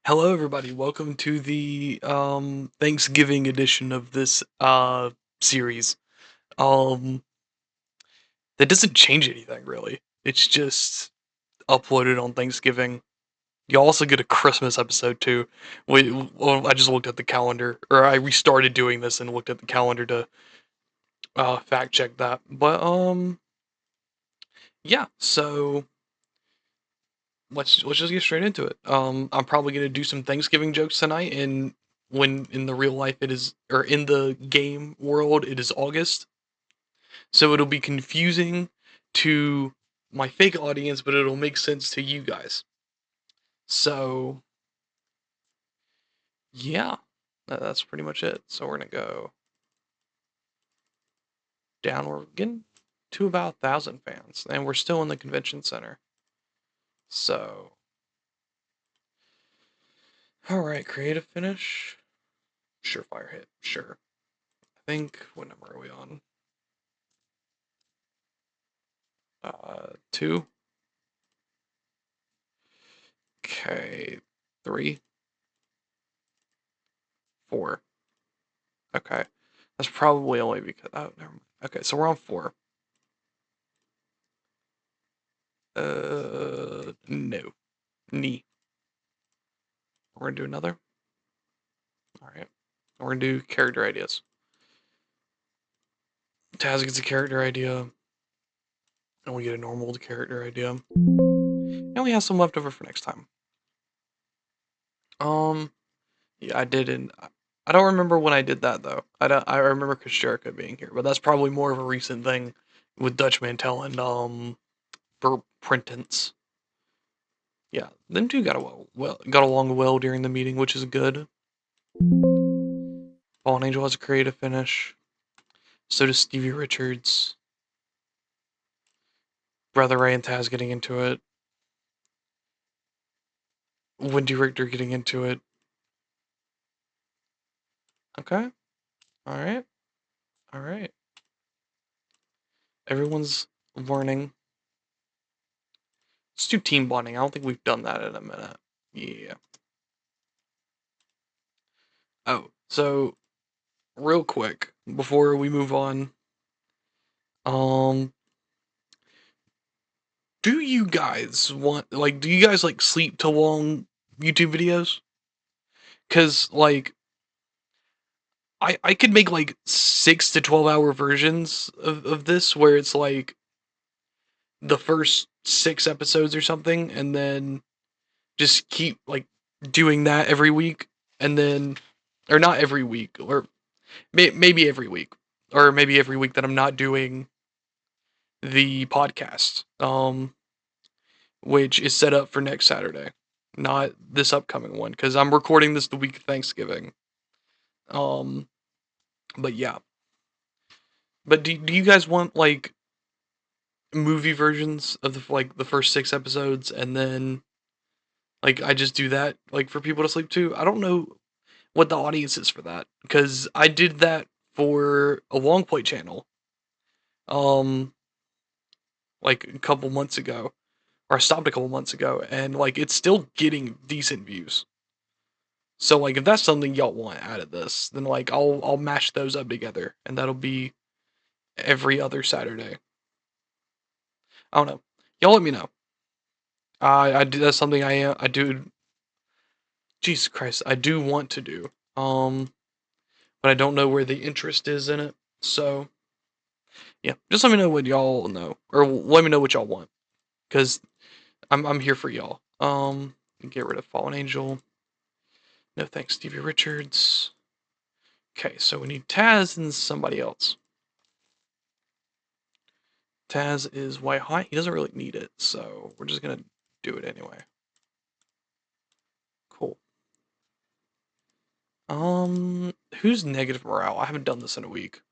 Hello, everybody. Welcome to the Thanksgiving edition of this series. Um, that doesn't change anything really. It's just uploaded on Thanksgiving. You also get a Christmas episode too. Well, I just looked at the calendar, or I restarted doing this and looked at the calendar to fact check that. But yeah. So let's just get straight into it. I'm probably gonna do some Thanksgiving jokes tonight, and when in the real life it is, or in the game world it is August, so it'll be confusing to my fake audience, but it'll make sense to you guys. So yeah, that's pretty much it. So we're gonna go down. We're getting to about 1,000 fans, and we're still in the convention center. So all right, creative finish, surefire hit, sure. I think what number are we on? 2. Okay, 3, 4. Okay, that's probably only because never mind. Okay, so we're on 4. No, knee. We're gonna do another. All right, we're gonna do character ideas. Taz gets a character idea, and we get a normal character idea, and we have some left over for next time. Yeah, I did, and I don't remember when I did that though. I remember Chris Jericho being here, but that's probably more of a recent thing with Dutch Mantel and Printance. Yeah, them two got along well during the meeting, which is good. Fallen Angel has a creative finish. So does Stevie Richards. Brother Ray and Taz getting into it. Wendy Richter getting into it. Okay. Alright. Alright. Everyone's learning. Let's do team bonding. I don't think we've done that in a minute. Yeah. Oh, so real quick, before we move on, do you guys do you guys like sleep to long YouTube videos? Cause like I could make like 6 to 12 hour versions of this where it's like the first 6 episodes or something, and then just keep like doing that every week, and then, or not every week, or maybe every week, or maybe every week that I'm not doing the podcast, which is set up for next Saturday, not this upcoming one, because I'm recording this the week of Thanksgiving. Um, but yeah. But do you guys want like movie versions of the first 6 episodes, and then like I just do that like for people to sleep to? I don't know what the audience is for that, because I did that for a long play channel, um, like a couple months ago, or I stopped a couple months ago, and like it's still getting decent views. So like if that's something y'all want out of this, then like I'll mash those up together, and that'll be every other Saturday. I don't know. Y'all let me know. I do. That's something I do. Jesus Christ, I do want to do. But I don't know where the interest is in it. So yeah, just let me know what y'all know, or let me know what y'all want, because I'm here for y'all. Get rid of Fallen Angel. No thanks, Stevie Richards. Okay, so we need Taz and somebody else. Taz is white hot. He doesn't really need it, so we're just gonna do it anyway. Cool. Who's negative morale? I haven't done this in a week.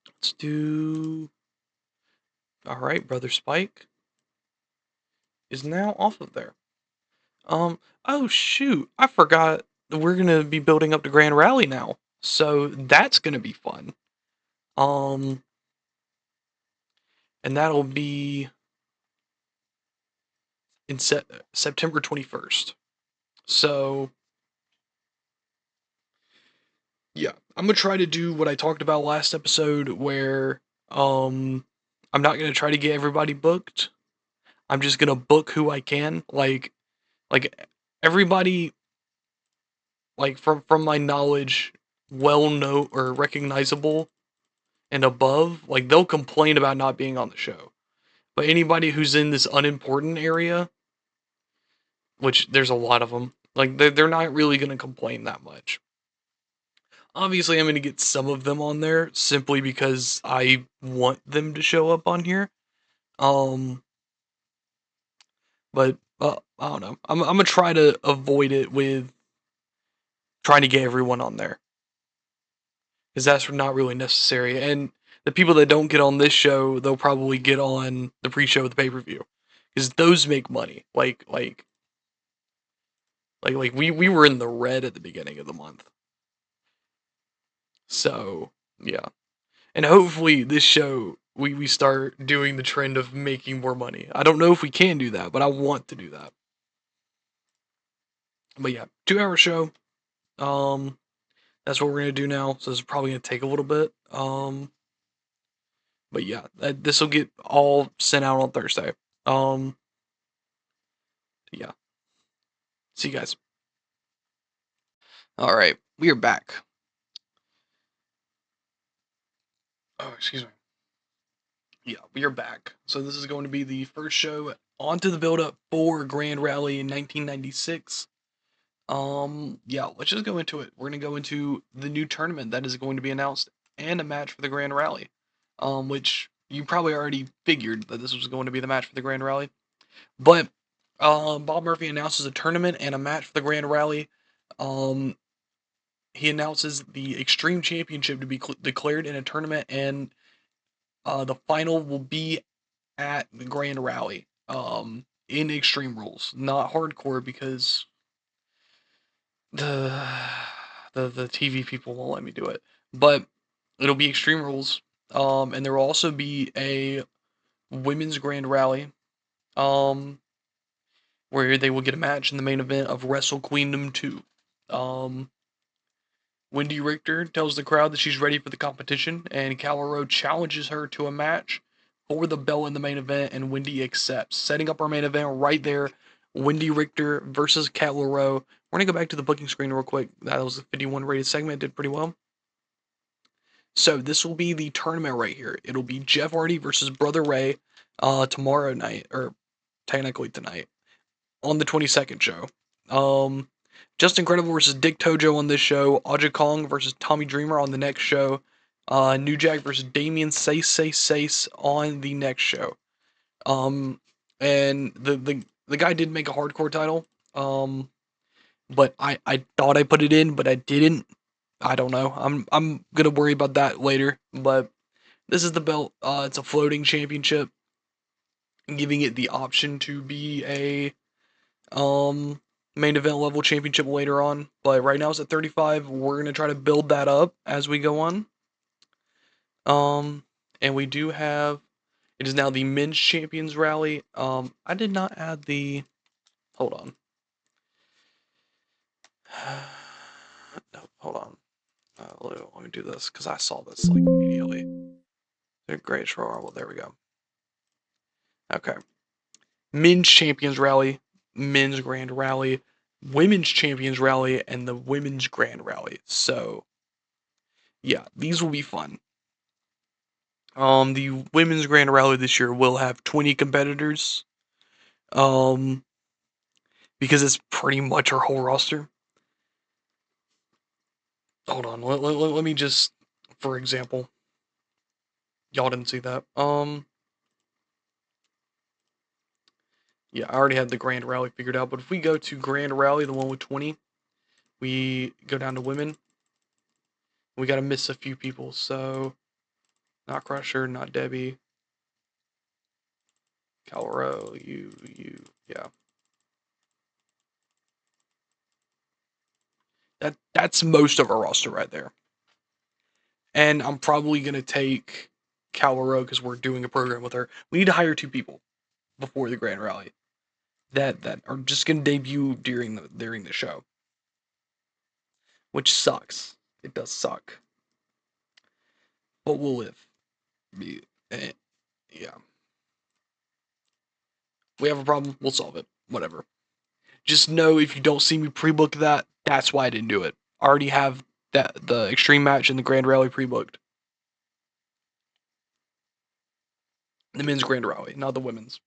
Let's do. All right, Brother Spike is now off of there. Oh shoot, I forgot we're gonna be building up the Grand Rally now, so that's gonna be fun. Um, and that'll be in September 21st. So yeah, I'm gonna try to do what I talked about last episode, where um I'm not gonna try to get everybody booked. I'm just gonna book who I can. Like everybody, like from my knowledge, well known or recognizable and above, like they'll complain about not being on the show. But anybody who's in this unimportant area, which there's a lot of them, like they're not really gonna complain that much. Obviously, I'm gonna get some of them on there simply because I want them to show up on here. Um, but I don't know. I'm gonna try to avoid it with trying to get everyone on there, because that's not really necessary. And the people that don't get on this show, they'll probably get on the pre-show of the pay-per-view, because those make money. Like we were in the red at the beginning of the month. So yeah, and hopefully this show we start doing the trend of making more money. I don't know if we can do that, but I want to do that. But yeah, 2 hour show. Um, that's what we're gonna do now. So it's probably gonna take a little bit. But yeah, this will get all sent out on Thursday. Um, yeah. See you guys. All right, we are back. Oh, excuse me. Yeah, we are back. So this is going to be the first show onto the build-up for Grand Rally in 1996. Yeah, let's just go into it. We're gonna go into the new tournament that is going to be announced and a match for the Grand Rally. Which you probably already figured that this was going to be the match for the Grand Rally. But Bob Murphy announces a tournament and a match for the Grand Rally. Um, he announces the Extreme Championship to be declared in a tournament, and the final will be at the Grand Rally. In Extreme Rules, not hardcore, because the the TV people won't let me do it. But it'll be Extreme Rules. And there will also be a women's Grand Rally. Um, where they will get a match in the main event of Wrestle Queendom 2. Um, Wendy Richter tells the crowd that she's ready for the competition, and Calero challenges her to a match for the belt in the main event, and Wendy accepts. Setting up our main event right there, Wendy Richter versus Calero. We're going to go back to the booking screen real quick. That was a 51 rated segment, did pretty well. So this will be the tournament right here. It'll be Jeff Hardy versus Brother Ray tomorrow night, or technically tonight, on the 22nd show. Just Incredible versus Dick Tojo on this show. Aja Kong versus Tommy Dreamer on the next show. New Jack versus Damien Sace on the next show. And the guy did make a hardcore title. But I thought I put it in, but I didn't. I don't know. I'm gonna worry about that later. But this is the belt. It's a floating championship, giving it the option to be a main event level championship later on. But right now it's at 35. We're gonna try to build that up as we go on. And we do have, it is now the men's champions rally. I did not add the, hold on. No, hold on. Let me do this because I saw this like immediately. The Great Royal. There we go. Okay. Men's champions rally, men's grand rally, women's champions rally, and the women's grand rally. So yeah, these will be fun. The women's grand rally this year will have 20 competitors. Um, because it's pretty much our whole roster. Hold on, let me just, for example, y'all didn't see that. Yeah, I already had the grand rally figured out. But if we go to grand rally, the one with 20, we go down to women. We got to miss a few people. So, not Crusher, not Debbie, Calro, yeah. That's most of our roster right there. And I'm probably gonna take Calero because we're doing a program with her. We need to hire 2 people before the grand rally that are just gonna debut during the show, which sucks. It does suck, but we'll live. Eh, yeah, we have a problem. We'll solve it. Whatever. Just know if you don't see me pre-book that, that's why I didn't do it. I already have the extreme match and the grand rally pre-booked. The men's grand rally, not the women's.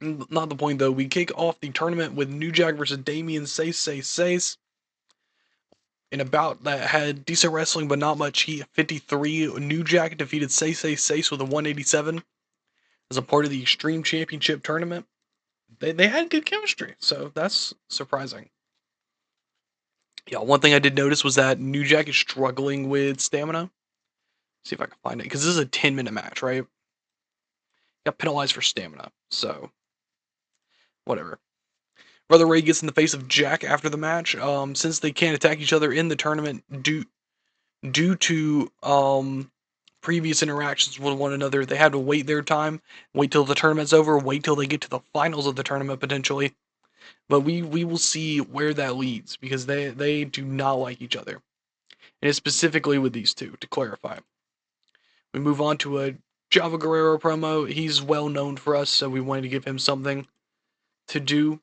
Not the point though. We kick off the tournament with New Jack versus Damien Sace in a bout that had decent wrestling but not much heat. 53. New Jack defeated Sace with a 187 as a part of the Extreme Championship tournament. They had good chemistry, so that's surprising. Yeah, one thing I did notice was that New Jack is struggling with stamina. See if I can find it, because this is a 10-minute match, right? Got penalized for stamina, so whatever. Brother Ray gets in the face of Jack after the match. Since they can't attack each other in the tournament due to previous interactions with one another, they had to wait their time, wait till the tournament's over, wait till they get to the finals of the tournament potentially. But we will see where that leads, because they do not like each other. And it's specifically with these two, to clarify. We move on to a Java Guerrero promo. He's well known for us, so we wanted to give him something to do.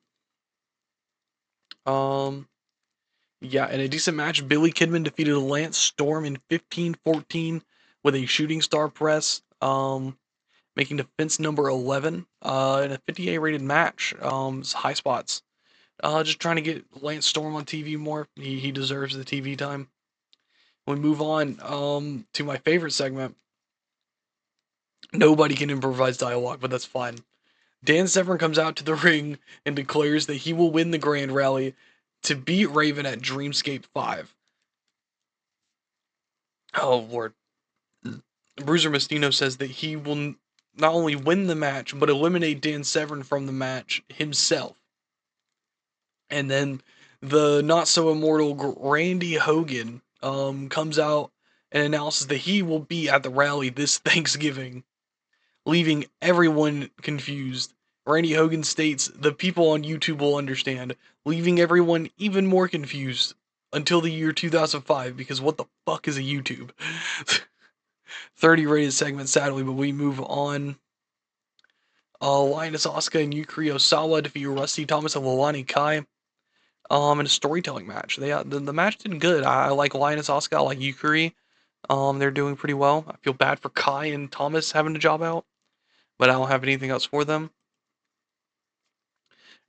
Yeah, in a decent match, Billy Kidman defeated Lance Storm in 15-14 with a shooting star press, making defense number 11 in a 58 rated match. It's high spots. Just trying to get Lance Storm on TV more. He deserves the TV time. We move on to my favorite segment. Nobody can improvise dialogue, but that's fine. Dan Severn comes out to the ring and declares that he will win the Grand Rally to beat Raven at Dreamscape 5. Oh, Lord. Bruiser Mastino says that he will not only win the match, but eliminate Dan Severn from the match himself. And then the not-so-immortal Randy Hogan comes out and announces that he will be at the rally this Thanksgiving, leaving everyone confused. Randy Hogan states, the people on YouTube will understand, leaving everyone even more confused until the year 2005, because what the fuck is a YouTube? 30 rated segment, sadly, but we move on. Linus Asuka and Yukari Osawa defeat Rusty Thomas and Lilani Kai in a storytelling match. The match did good. I like Linus Asuka, I like Yukari. They're doing pretty well. I feel bad for Kai and Thomas having a job out, but I don't have anything else for them.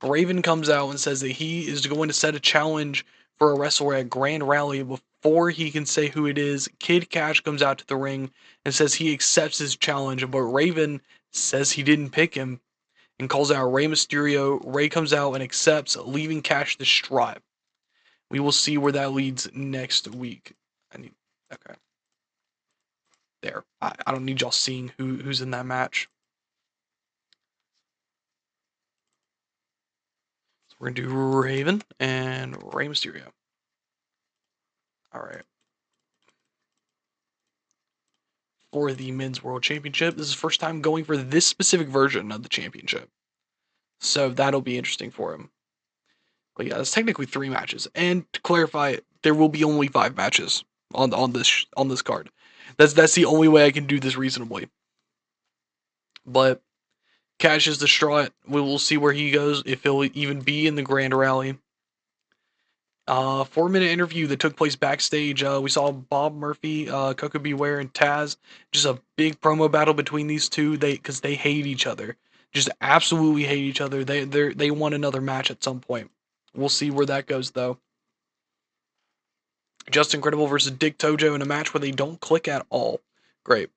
Raven comes out and says that he is going to set a challenge for a wrestler at Grand Rally. Before he can say who it is, Kid Cash comes out to the ring and says he accepts his challenge, but Raven says he didn't pick him and calls out Rey Mysterio. Ray comes out and accepts, leaving Cash distraught. We will see where that leads next week. Okay. There. I don't need y'all seeing who's in that match. So we're gonna do Raven and Rey Mysterio. Alright. For the Men's World Championship, this is the first time going for this specific version of the championship. So that'll be interesting for him. But yeah, it's technically 3 matches. And to clarify, there will be only 5 matches on this card. That's the only way I can do this reasonably. But Cash is distraught. We will see where he goes, if he'll even be in the Grand Rally. 4-minute interview that took place backstage. We saw Bob Murphy, Coco Beware, and Taz. Just a big promo battle between these two. Because they hate each other. Just absolutely hate each other. They want another match at some point. We'll see where that goes though. Justin Credible versus Dick Tojo in a match where they don't click at all. Great.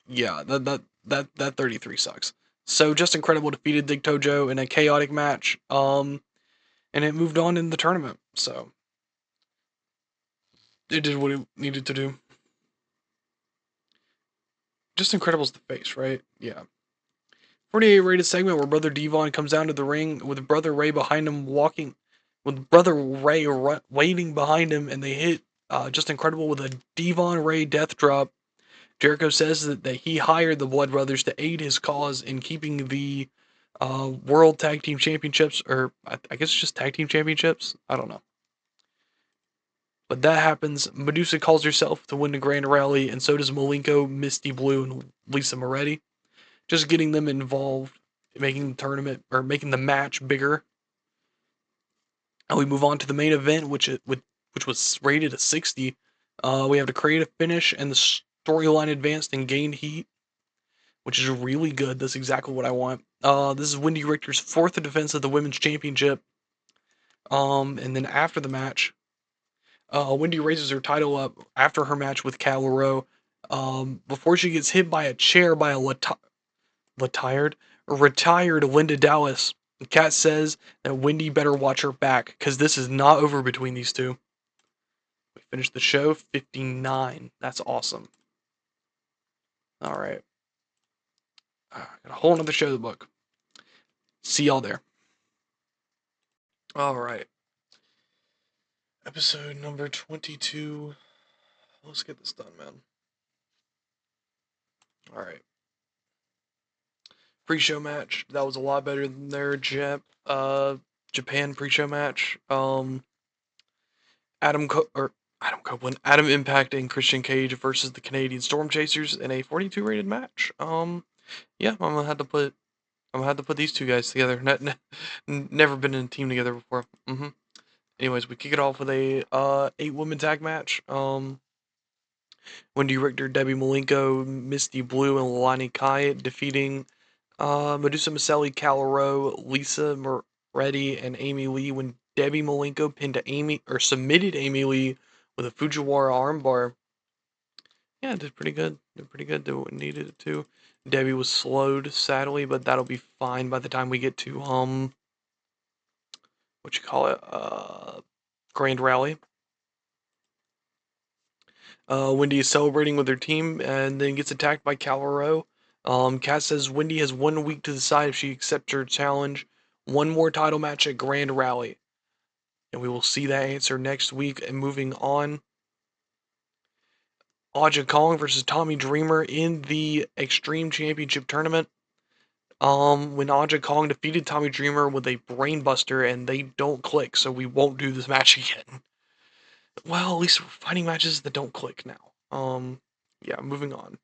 Yeah, that 33 sucks. So Justin Credible defeated Dick Tojo in a chaotic match. And it moved on in the tournament. So it did what it needed to do. Justin Credible's the face, right? Yeah. 48 rated segment where Brother Devon comes down to the ring with Brother Ray behind him waiting behind him, and they hit just incredible with a Devon Ray death drop. Jericho says that he hired the Blood Brothers to aid his cause in keeping the World Tag Team Championships, or I guess it's just Tag Team Championships. I don't know. But that happens. Medusa calls herself to win the Grand Rally, and so does Malenko, Misty Blue, and Lisa Moretti. Just getting them involved, making the tournament, or making the match bigger. And we move on to the main event, which was rated a 60. We have the creative finish, and the storyline advanced and gained heat, which is really good. That's exactly what I want. This is Wendy Richter's fourth defense of the Women's Championship. And then after the match, Wendy raises her title up after her match with Cal LaRoe. Before she gets hit by a chair by a retired Linda Dallas. Kat says that Wendy better watch her back, because this is not over between these two. We finished the show 59. That's awesome. Alright. Got a whole nother show to book. See y'all there. Alright. Episode number 22. Let's get this done, man. Alright. Pre-show match. That was a lot better than their Japan pre-show match. Adam Impact and Christian Cage versus the Canadian Storm Chasers in a 42 rated match. Yeah, I'm gonna have to put these two guys together. Never been in a team together before. Anyways, we kick it off with a 8-woman tag match. Wendy Richter, Debbie Malenko, Misty Blue, and Lani Kai defeating Medusa Maselli, Cal LaRoe, Lisa Moretti, and Amy Lee when Debbie Malenko submitted Amy Lee with a Fujiwara armbar. Yeah, did pretty good. Did what needed it to. Debbie was slowed, sadly, but that'll be fine by the time we get to Grand Rally. Wendy is celebrating with her team and then gets attacked by Cal LaRoe. Kat says Wendy has 1 week to decide if she accepts her challenge. One more title match at Grand Rally. And we will see that answer next week. And moving on, Aja Kong versus Tommy Dreamer in the Extreme Championship Tournament. When Aja Kong defeated Tommy Dreamer with a brainbuster and they don't click, so we won't do this match again. Well, at least we're fighting matches that don't click now. Yeah, moving on.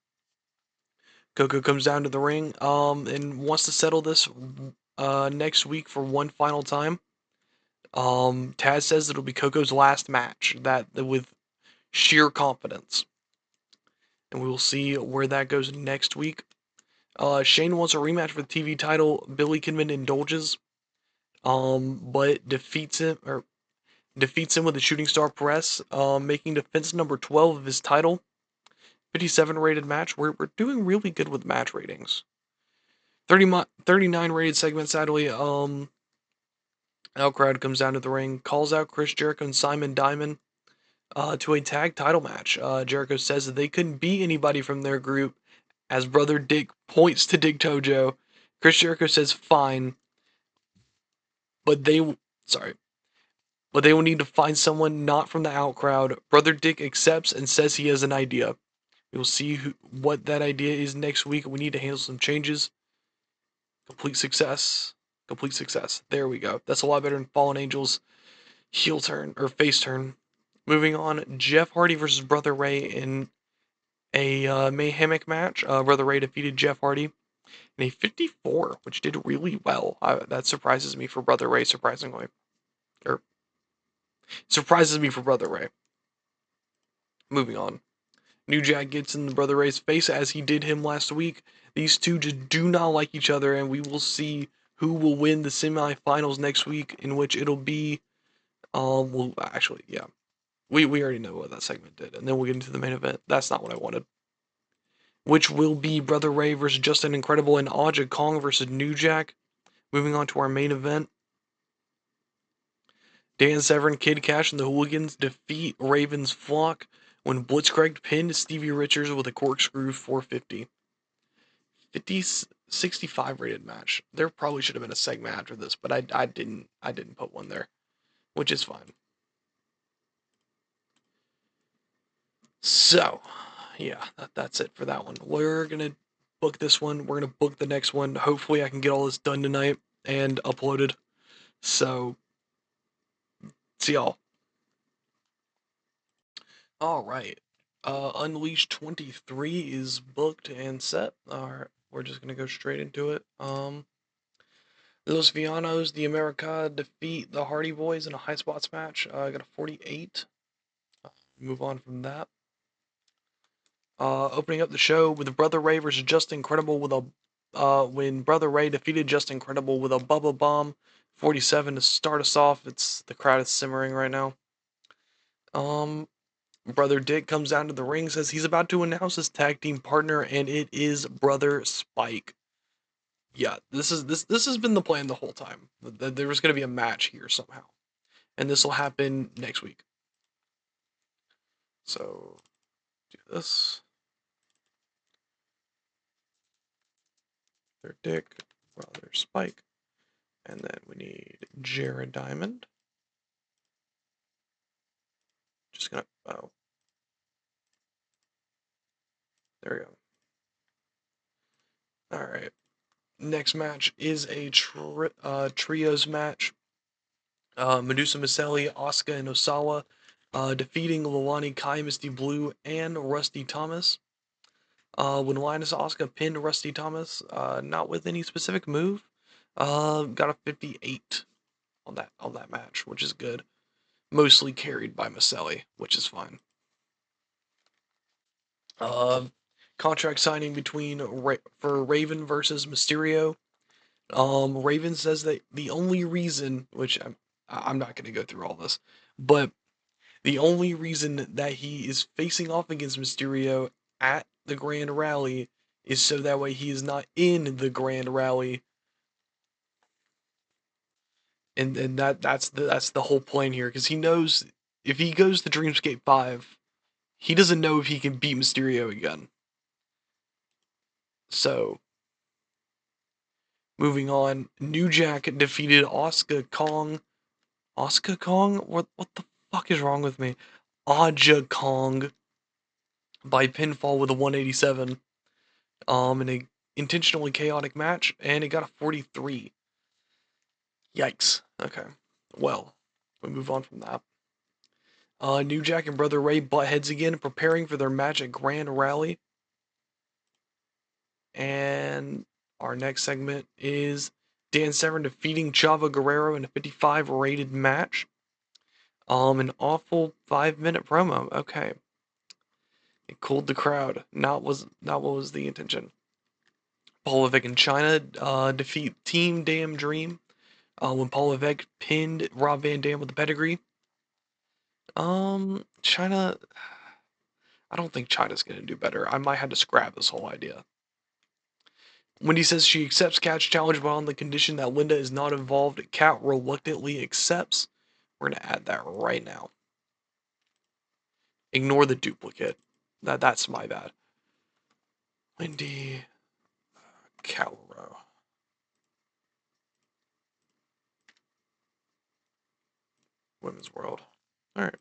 Coco comes down to the ring, and wants to settle this, next week for one final time. Taz says it'll be Coco's last match, with sheer confidence. And we will see where that goes next week. Shane wants a rematch for the TV title. Billy Kidman indulges, but defeats him with a shooting star press, making defense number 12 of his title. 57 rated match. We're doing really good with match ratings. 39 rated segment, sadly. Crowd comes down to the ring, calls out Chris Jericho and Simon Diamond to a tag title match. Jericho says that they couldn't beat anybody from their group, as Brother Dick points to Dick Tojo. Chris Jericho says fine, but they will need to find someone not from the out crowd. Brother Dick accepts and says he has an idea. We will see what that idea is next week. We need to handle some changes. Complete success. There we go. That's a lot better than Fallen Angels heel turn or face turn. Moving on, Jeff Hardy versus Brother Ray in a Haymakers match. Brother Ray defeated Jeff Hardy in a 54, which did really well. That surprises me for Brother Ray, surprisingly. Surprises me for Brother Ray. Moving on. New Jack gets in Brother Ray's face as he did him last week. These two just do not like each other, and we will see who will win the semifinals next week, in which it'll be, well, actually, yeah. We already know what that segment did, and then we'll get into the main event. That's not what I wanted. Which will be Brother Ray versus Justin Incredible and Aja Kong versus New Jack. Moving on to our main event. Dan Severn, Kid Cash, and the Hooligans defeat Raven's Flock when Blitzcrank pinned Stevie Richards with a corkscrew 450. 65 rated match. There probably should have been a segment after this, but I didn't put one there, which is fine. So, yeah, that's it for that one. We're gonna book this one. We're gonna book the next one. Hopefully, I can get all this done tonight and uploaded. So, see y'all. All right. Unleash 23 is booked and set. All right, we're just gonna go straight into it. Los Villanos, the America defeat the Hardy Boys in a high spots match. I got a 48. Move on from that. Opening up the show with Brother Ray versus Just Incredible with a when Brother Ray defeated Just Incredible with a Bubba Bomb 47 to start us off. It's the crowd is simmering right now. Brother Dick comes down to the ring, says he's about to announce his tag team partner, and it is Brother Spike. Yeah, this has been the plan the whole time. There was gonna be a match here somehow, and this will happen next week. So do this. Brother Dick, Brother Spike, and then we need Jared Diamond. Just gonna there we go. All right. Next match is a trios match. Medusa Maselli, Asuka, and Osawa defeating Lilani Kai, Misty Blue, and Rusty Thomas. When Linus Asuka pinned Rusty Thomas, not with any specific move, got a 58 on that match, which is good. Mostly carried by Maselli, which is fine. Contract signing between for Raven versus Mysterio. Raven says that the only reason, which I'm not going to go through all this, but the only reason that he is facing off against Mysterio at the Grand Rally is so that way he is not in the Grand Rally, and that's the whole plan here, because he knows if he goes to Dreamscape 5, he doesn't know if he can beat Mysterio again. So, moving on, New Jack defeated Asuka Kong. Asuka Kong? What the fuck is wrong with me? Aja Kong by pinfall with a 187. In a intentionally chaotic match, and it got a 43. Yikes. Okay. Well, we move on from that. New Jack and Brother Ray butt heads again, preparing for their match at Grand Rally. And our next segment is Dan Severn defeating Chavo Guerrero in a 55 rated match. An awful 5-minute promo. Okay. It cooled the crowd. Not what was the intention. Paul Levesque and China defeat Team Damn Dream when Paul Levesque pinned Rob Van Dam with the pedigree. China, I don't think China's gonna do better. I might have to scrap this whole idea. Wendy says she accepts Cat's challenge, but on the condition that Linda is not involved. Cat reluctantly accepts. We're gonna add that right now. Ignore the duplicate. That's my bad. Wendy Calro. Women's World. Alright.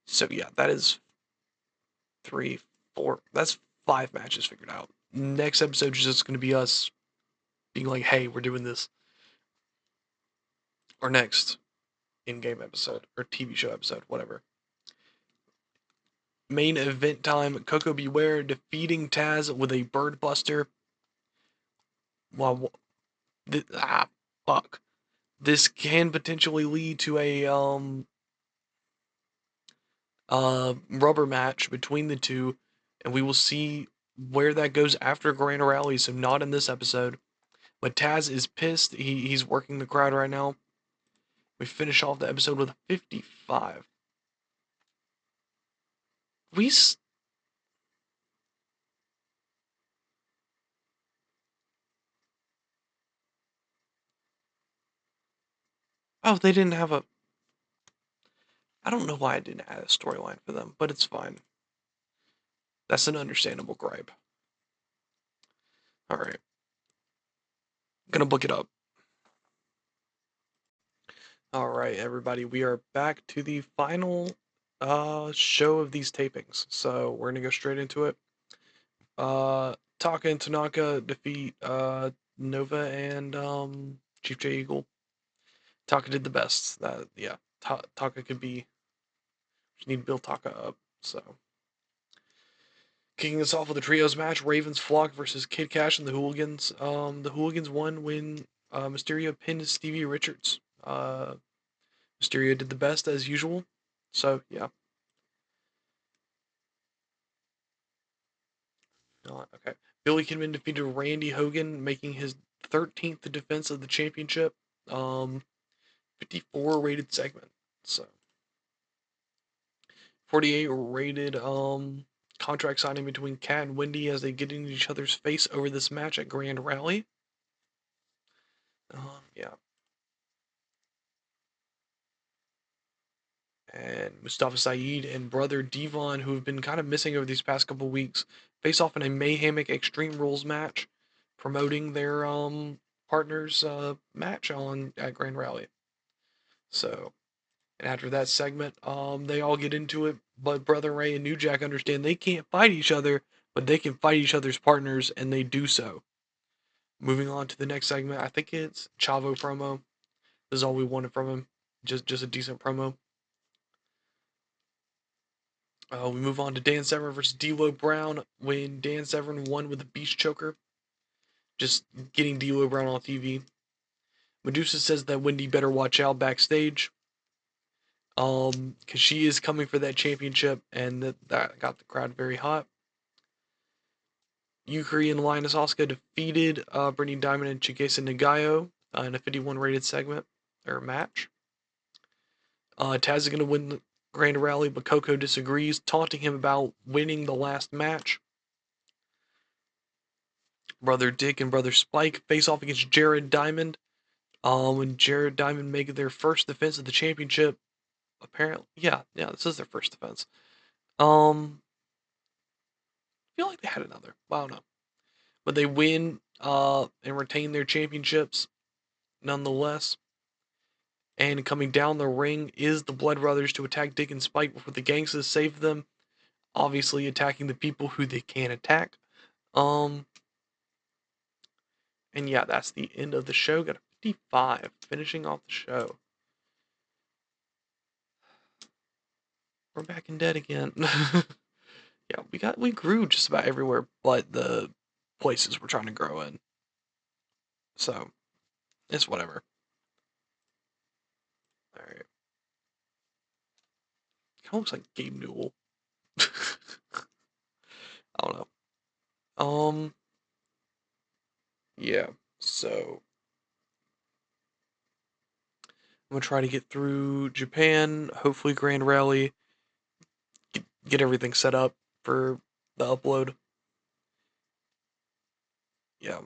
So yeah, that is 3, 4. That's 5 matches figured out. Next episode is just gonna be us being like, hey, we're doing this. Or next in-game episode or TV show episode, whatever. Main event time: Coco Beware defeating Taz with a Bird Buster. Wow, fuck. This can potentially lead to a rubber match between the two, and we will see where that goes after Grand Rally. So not in this episode, but Taz is pissed. He's working the crowd right now. We finish off the episode with a 55. We oh, they didn't have a. I don't know why I didn't add a storyline for them, but it's fine. That's an understandable gripe. All right, gonna book it up. All right, everybody, we are back to the final show of these tapings. So we're gonna go straight into it. Taka and Tanaka defeat Nova and Chief J Eagle. Taka did the best. That yeah, Taka could be. Just need to build Taka up. So kicking us off with a trios match: Ravens Flock versus Kid Cash and the Hooligans. The Hooligans won when Mysterio pinned Stevie Richards. Mysterio did the best as usual. So yeah. Okay. Billy Kidman defeated Randy Hogan, making his 13th defense of the championship. 54 rated segment. So 48 rated contract signing between Cat and Wendy as they get into each other's face over this match at Grand Rally. Yeah. And Mustafa Saeed and brother Devon, who have been kind of missing over these past couple weeks, face off in a Mayhemic Extreme Rules match, promoting their partners match on at Grand Rally. So, and after that segment, they all get into it, but Brother Ray and New Jack understand they can't fight each other, but they can fight each other's partners, and they do so. Moving on to the next segment, I think it's Chavo promo. This is all we wanted from him, just a decent promo. We move on to Dan Severn versus D'Lo Brown when Dan Severn won with a beast choker, just getting D'Lo Brown on TV. Medusa says that Wendy better watch out backstage, because she is coming for that championship, and that got the crowd very hot. Yukari and Linus Asuka defeated Brittany Diamond and Chikesa Nagayo in a 51 rated segment or match. Taz is going to win the Grand Rally, but Coco disagrees, taunting him about winning the last match. Brother Dick and Brother Spike face off against Jared Diamond. When Jared Diamond make their first defense of the championship, apparently, yeah, this is their first defense. I feel like they had another. I don't know, but they win and retain their championships nonetheless. And coming down the ring is the Blood Brothers to attack Dick and Spike before the Gangsters save them. Obviously, attacking the people who they can attack. And yeah, that's the end of the show. Got a 55, finishing off the show. We're back in debt again. Yeah, we grew just about everywhere but the places we're trying to grow in. So it's whatever. Alright. Kinda looks like Gabe Newell. I don't know. Yeah, so I'm gonna try to get through Japan, hopefully Grand Rally, get everything set up for the upload. Yeah.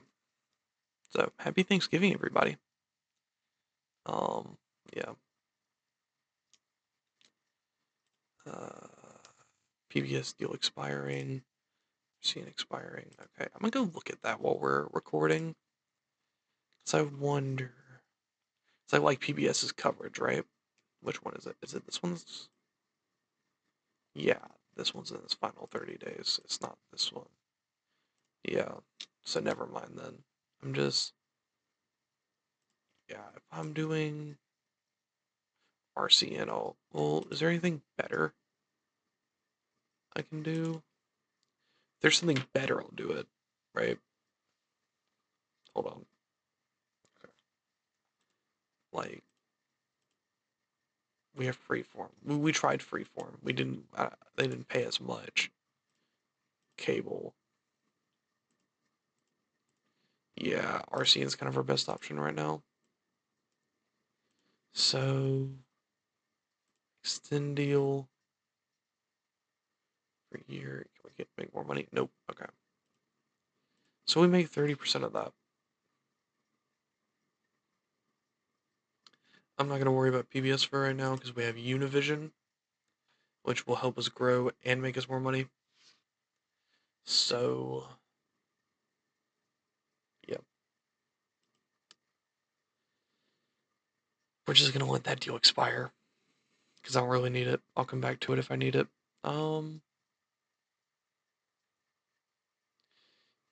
So happy Thanksgiving, everybody. Yeah. PBS deal expiring. Seeing expiring. Okay, I'm gonna go look at that while we're recording. So I wonder. It's like PBS's coverage, right? Which one is it? Is it this one's? Yeah, this one's in its final 30 days. It's not this one. Yeah, so never mind then. I'm just. Yeah, if I'm doing RCN, well, is there anything better I can do? If there's something better, I'll do it, right? Hold on. Okay. Like, we have freeform. We tried freeform. We didn't. They didn't pay us much. Cable. Yeah, RCN is kind of our best option right now. So, extend deal for a year. Can we make more money? Nope. Okay. So we make 30% of that. I'm not going to worry about PBS for right now because we have Univision, which will help us grow and make us more money. So, yeah. We're just going to let that deal expire because I don't really need it. I'll come back to it if I need it. Um,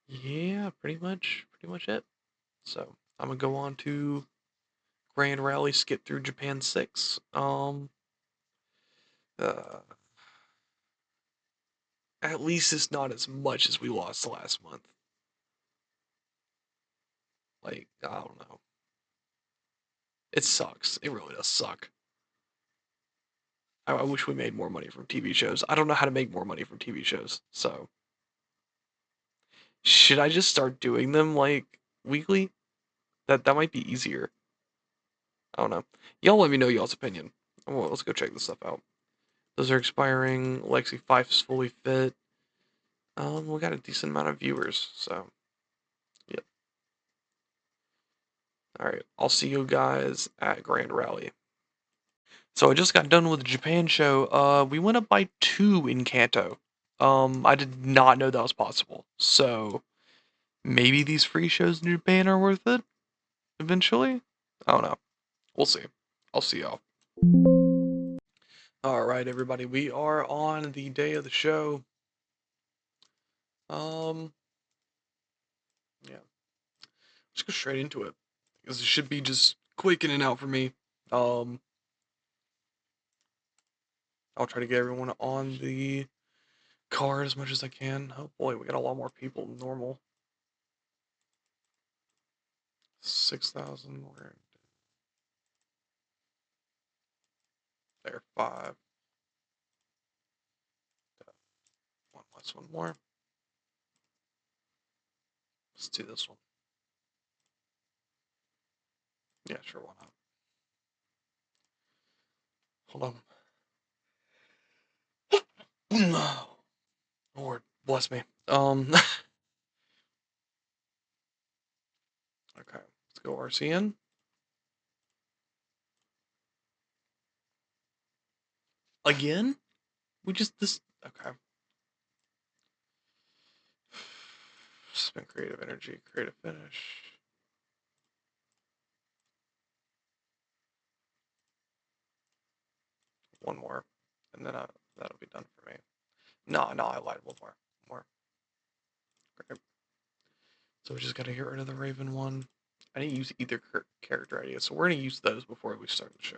yeah, pretty much it. So I'm gonna go on to Grand Rally, skip through Japan 6. Uh, at least it's not as much as we lost last month. Like, I don't know. It sucks. It really does suck. I wish we made more money from TV shows. I don't know how to make more money from TV shows. So, should I just start doing them like weekly? That might be easier. I don't know. Y'all let me know y'all's opinion. Well, let's go check this stuff out. Those are expiring. Lexi 5 is fully fit. We got a decent amount of viewers, so yeah. All right, I'll see you guys at Grand Rally. So I just got done with the Japan show. We went up by 2 in Kanto. I did not know that was possible. So maybe these free shows in Japan are worth it eventually. I don't know. We'll see. I'll see y'all. All right, everybody. We are on the day of the show. Um, yeah. Let's go straight into it because it should be just quick in and out for me. Um, I'll try to get everyone on the card as much as I can. Oh boy, we got a lot more people than normal. 6,000. We're there. 5. One less, one more. Let's do this one. Yeah, sure, why not? Hold on. Lord, bless me. Okay, let's go RCN. Again? We just, this, okay. Spend creative energy, creative finish. One more, and then that'll be done for me. No, I lied. One more. More. Great. So we just gotta get rid of the Raven one. I didn't use either character idea, so we're gonna use those before we start the show.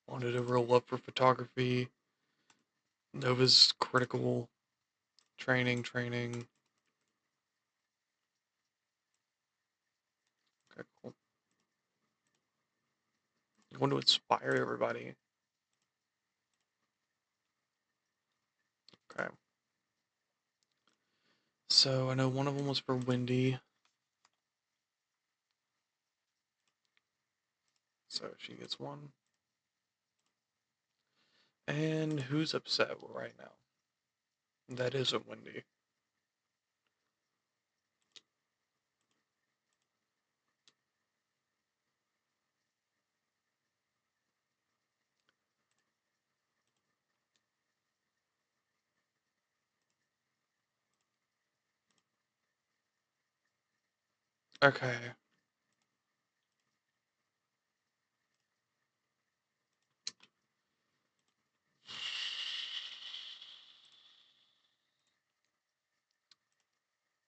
Wanted a real love for photography. Nova's critical. Training. Okay, cool. You want to inspire everybody. Okay. So I know one of them was for Wendy. So she gets one. And who's upset right now? That isn't Wendy. Okay.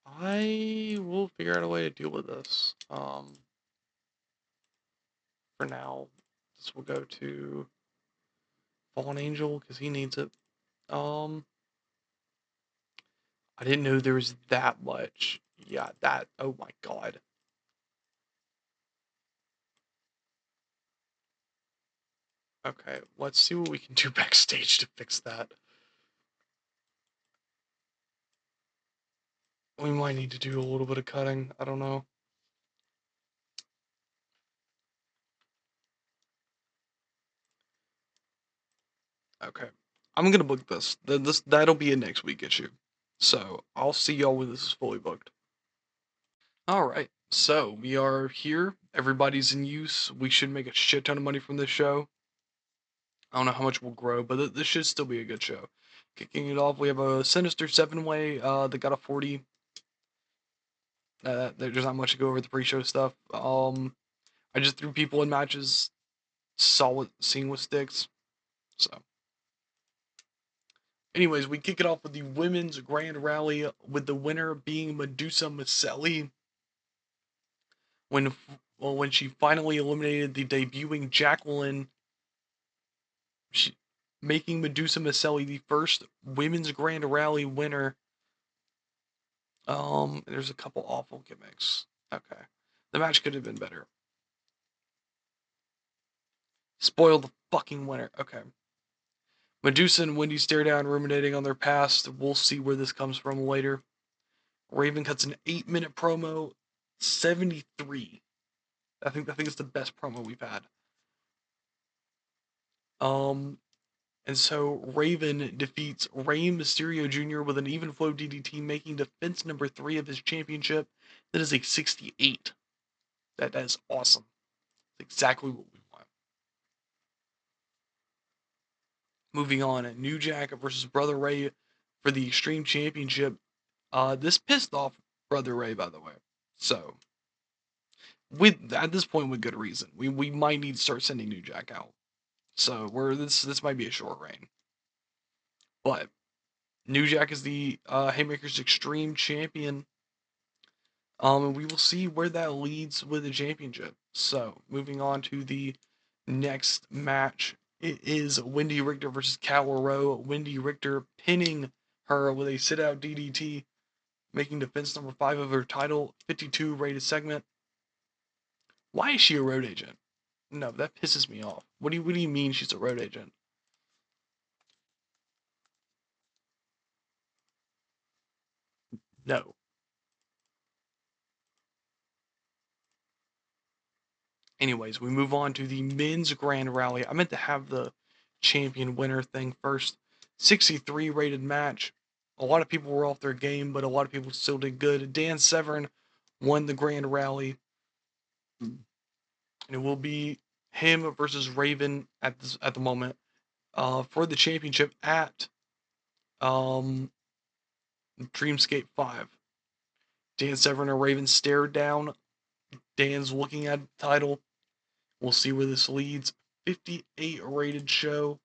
I will figure out a way to deal with this. For now, this will go to Fallen Angel because he needs it. Um, I didn't know there was that much. Yeah, that. Oh my god. Okay, let's see what we can do backstage to fix that. We might need to do a little bit of cutting. I don't know. Okay, I'm gonna book this. That'll be a next week issue. So I'll see y'all when this is fully booked. All right. So we are here. Everybody's in use. We should make a shit ton of money from this show. I don't know how much we'll grow, but this should still be a good show. Kicking it off, we have a Sinister 7-way that got a 40. There's not much to go over the pre-show stuff. I just threw people in matches, solid seeing with sticks. So, anyways, we kick it off with the women's grand rally, with the winner being Medusa Maselli when when she finally eliminated the debuting Jacqueline, she, making Medusa Maselli the first women's grand rally winner. There's a couple awful gimmicks. Okay, the match could have been better. Spoil the fucking winner. Okay. Medusa and Wendy stare down, ruminating on their past. We'll see where this comes from later. Raven cuts an 8-minute promo, 73. I think it's the best promo we've had. Um, and so Raven defeats Rey Mysterio Jr. with an even flow DDT, making defense number 3 of his championship. That is a 68. That is awesome. That's exactly what we want. Moving on, New Jack versus Brother Ray for the Extreme Championship. This pissed off Brother Ray, by the way. So, with at this point, with good reason, we might need to start sending New Jack out. So this might be a short reign, but New Jack is the Haymakers Extreme Champion. And we will see where that leads with the championship. So, moving on to the next match, it is Wendy Richter versus Cal Rowe. Wendy Richter pinning her with a sit-out DDT, making defense number 5 of her title, 52 rated segment. Why is she a road agent? No, that pisses me off. What do you mean she's a road agent? No. Anyways, we move on to the men's grand rally. I meant to have the champion winner thing first. 63 rated match. A lot of people were off their game, but a lot of people still did good. Dan Severn won the grand rally, and it will be him versus Raven at the moment for the championship at um, Dreamscape 5. Dan Severn and Raven stare down. Dan's looking at the title. We'll see where this leads. 58 rated show.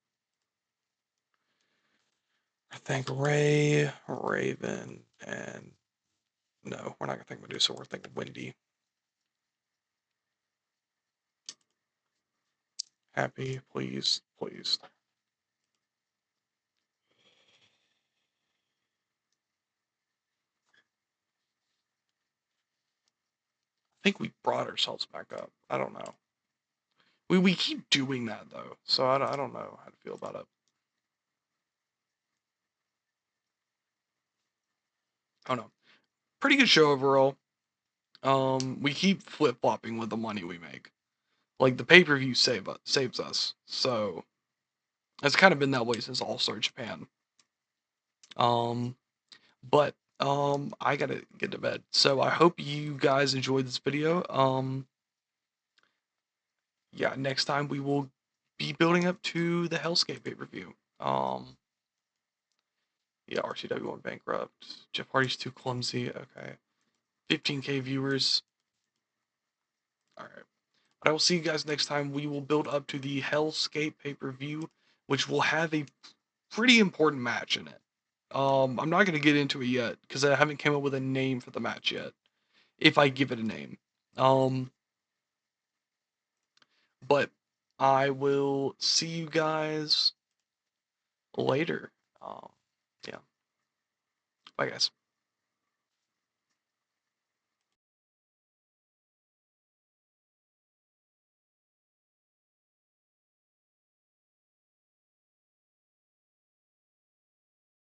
I think Ray, Raven, and no, we're not gonna think Medusa. We're thinking Wendy. Happy, please, please. I think we brought ourselves back up. I don't know. We keep doing that though, so I don't know how to feel about it. I don't know. Pretty good show overall. We keep flip flopping with the money we make. Like the pay per view saves us. So it's kind of been that way since All Star Japan. Um, but I gotta get to bed. So I hope you guys enjoyed this video. Yeah, next time we will be building up to the Hellscape pay per view. Yeah, RCW went bankrupt. Jeff Hardy's too clumsy. Okay, 15K viewers. All right. But I will see you guys next time. We will build up to the Hellscape pay per view, which will have a pretty important match in it. I'm not gonna get into it yet because I haven't came up with a name for the match yet. If I give it a name, um, but I will see you guys later. Yeah, bye guys.